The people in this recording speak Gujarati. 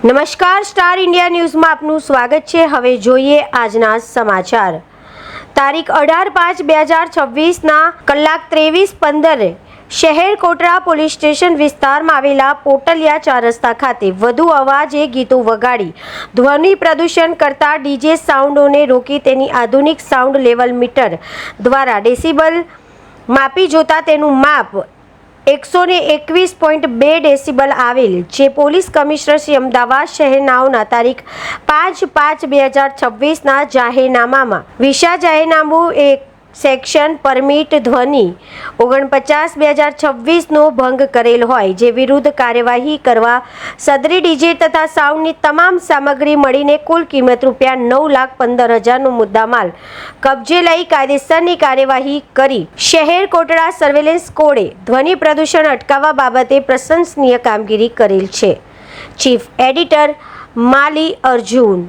નમસ્કાર, સ્ટાર ઇન્ડિયા ન્યૂઝમાં આપનું સ્વાગત છે। હવે જોઈએ આજના સમાચાર। તારીખ 18/5/2026ના કલાક 23:15 શહેર કોટડા પોલીસ સ્ટેશન વિસ્તારમાં આવેલા પોટલિયા 4 રસ્તા ખાતે વધુ અવાજે ગીતો વગાડી ધ્વનિ પ્રદૂષણ કરતા ડીજે સાઉન્ડોને રોકી તેની આધુનિક સાઉન્ડ લેવલ મીટર દ્વારા ડેસિબલ માપી જોતા તેનું માપ 121.2 ડેસિબલ આવેલ, જે પોલીસ કમિશનર શ્રી અમદાવાદ શહેરનાઓના તારીખ 5/5/2026ના જાહેરનામામાં વિશા જાહેરનામું સેક્શન પરમિટ ધ્વનિ 49/2026નો ભંગ કરેલ હોય, જે વિરુદ્ધ કાર્યવાહી કરવા સદરી ડીજે તથા સાઉન્ડની તમામ સામગ્રી મળીને કુલ કિંમત ₹9,15,000નો મુદ્દામાલ કબજે લઈ કાયદેસરની કાર્યવાહી કરી શહેર કોટડા સર્વેલન્સ કોડે ધ્વનિ પ્રદૂષણ અટકાવવા બાબતે પ્રશંસનીય કામગીરી કરેલ છે। ચીફ એડિટર માલી અર્જુન।